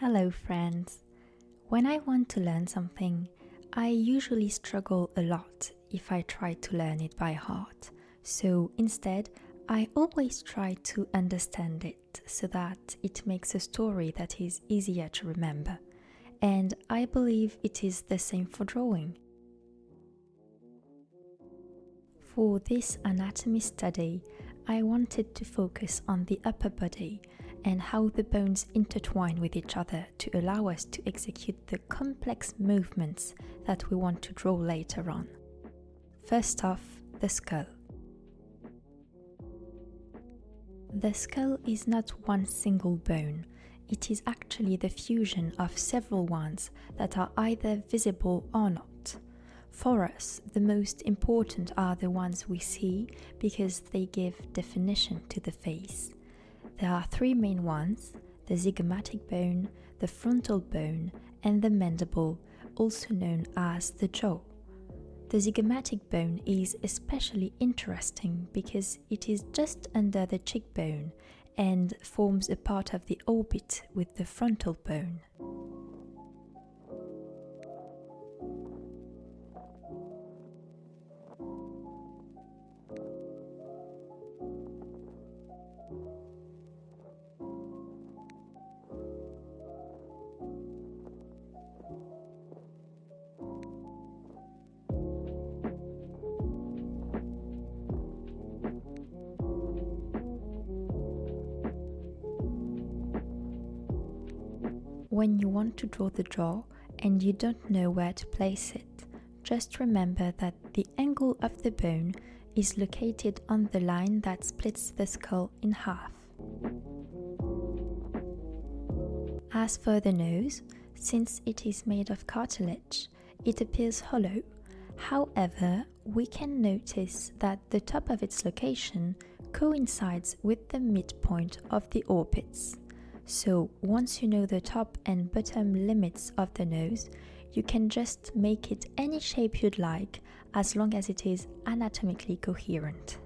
Hello, friends. When I want to learn something, I usually struggle a lot if I try to learn it by heart. So instead, I always try to understand it so that it makes a story that is easier to remember. And I believe it is the same for drawing. For this anatomy study, I wanted to focus on the upper body and how the bones intertwine with each other to allow us to execute the complex movements that we want to draw later on. First off, the skull. The skull is not one single bone. It is actually the fusion of several ones that are either visible or not. For us, the most important are the ones we see because they give definition to the face. There are three main ones: the zygomatic bone, the frontal bone, and the mandible, also known as the jaw. The zygomatic bone is especially interesting because it is just under the cheekbone and forms a part of the orbit with the frontal bone. When you want to draw the jaw and you don't know where to place it, just remember that the angle of the bone is located on the line that splits the skull in half. As for the nose, since it is made of cartilage, it appears hollow. However, we can notice that the top of its location coincides with the midpoint of the orbits. So once you know the top and bottom limits of the nose, you can just make it any shape you'd like as long as it is anatomically coherent.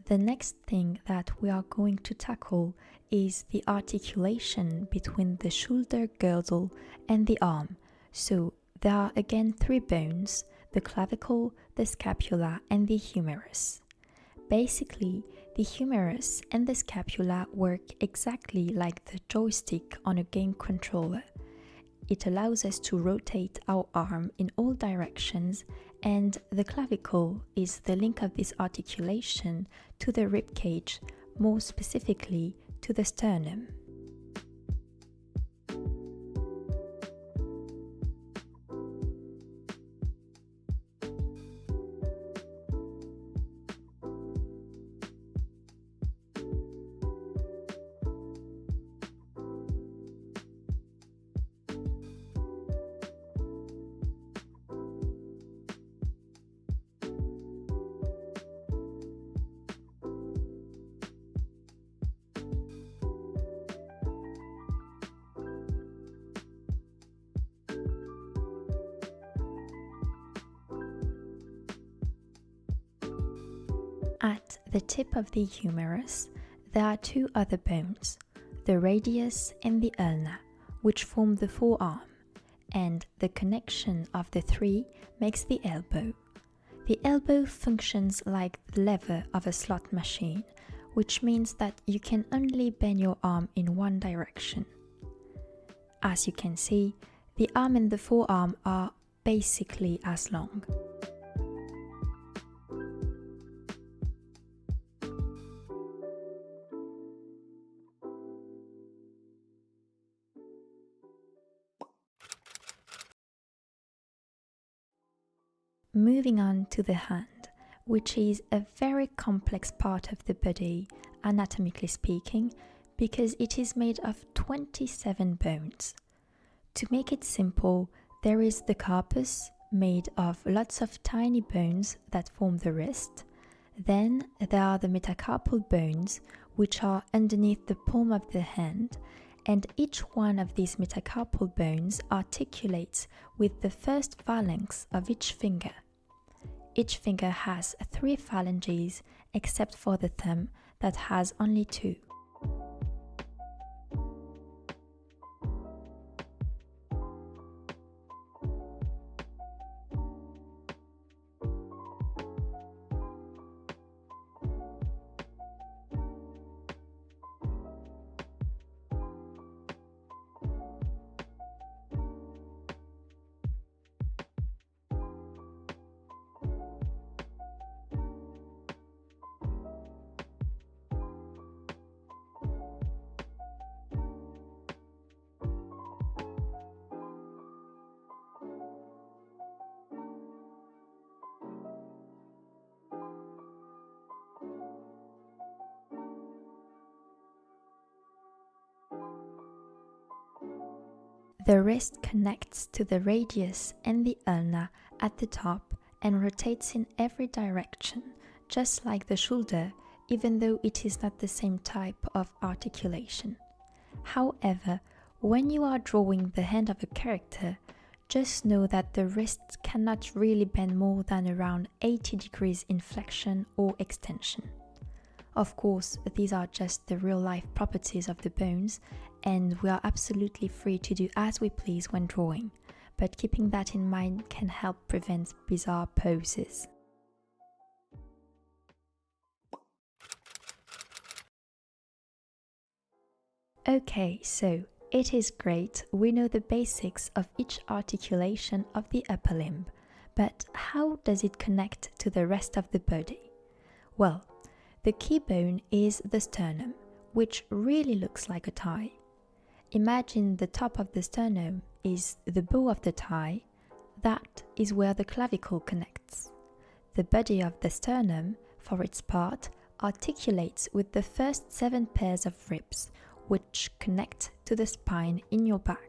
The next thing that we are going to tackle is the articulation between the shoulder girdle and the arm. So there are again three bones: the clavicle, the scapula, and the humerus. Basically, the humerus and the scapula work exactly like the joystick on a game controller. It allows us to rotate our arm in all directions, and the clavicle is the link of this articulation to the ribcage, more specifically to the sternum. At the tip of the humerus, there are two other bones, the radius and the ulna, which form the forearm, and the connection of the three makes the elbow. The elbow functions like the lever of a slot machine, which means that you can only bend your arm in one direction. As you can see, the arm and the forearm are basically as long. Moving on to the hand, which is a very complex part of the body, anatomically speaking, because it is made of 27 bones. To make it simple, there is the carpus, made of lots of tiny bones that form the wrist. Then there are the metacarpal bones, which are underneath the palm of the hand, and each one of these metacarpal bones articulates with the first phalanx of each finger. Each finger has 3 phalanges, except for the thumb that has only 2. The wrist connects to the radius and the ulna at the top and rotates in every direction, just like the shoulder, even though it is not the same type of articulation. However, when you are drawing the hand of a character, just know that the wrist cannot really bend more than around 80 degrees in flexion or extension. Of course, these are just the real-life properties of the bones, and we are absolutely free to do as we please when drawing, but keeping that in mind can help prevent bizarre poses. Okay, so it is great, we know the basics of each articulation of the upper limb, but how does it connect to the rest of the body? Well, the key bone is the sternum, which really looks like a tie. Imagine the top of the sternum is the bow of the tie. That is where the clavicle connects. The body of the sternum, for its part, articulates with the first 7 pairs of ribs, which connect to the spine in your back.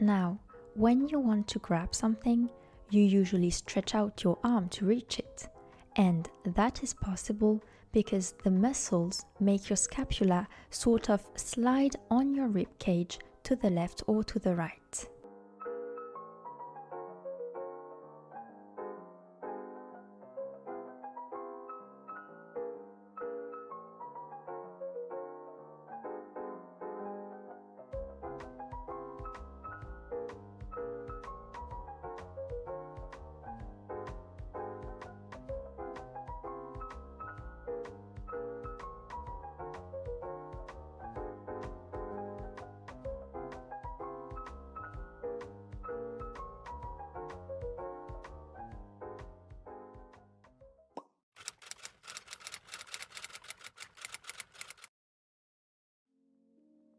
Now, when you want to grab something, you usually stretch out your arm to reach it, and that is possible because the muscles make your scapula sort of slide on your ribcage to the left or to the right.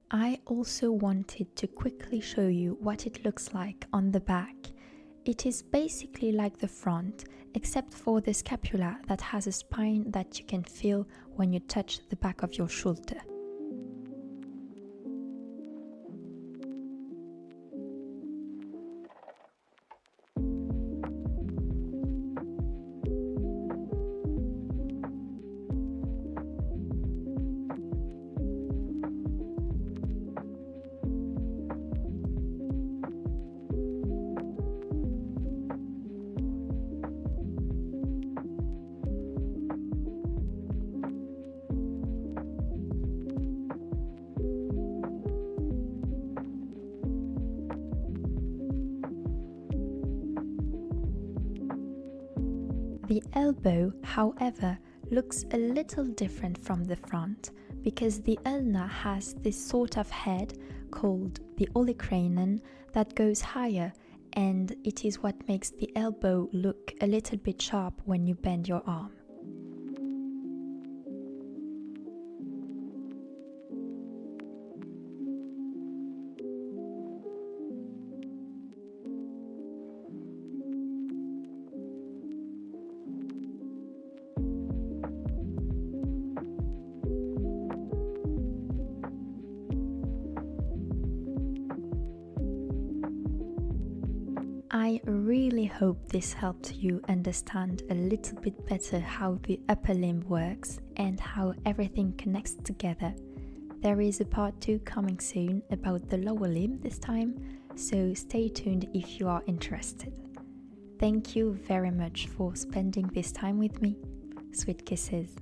I also wanted to quickly show you what it looks like on the back. It is basically like the front, except for the scapula that has a spine that you can feel when you touch the back of your shoulder. The elbow, however, looks a little different from the front because the ulna has this sort of head called the olecranon that goes higher and it is what makes the elbow look a little bit sharp when you bend your arm. I really hope this helped you understand a little bit better how the upper limb works and how everything connects together. There is a part 2 coming soon about the lower limb this time, so stay tuned if you are interested. Thank you very much for spending this time with me. Sweet kisses.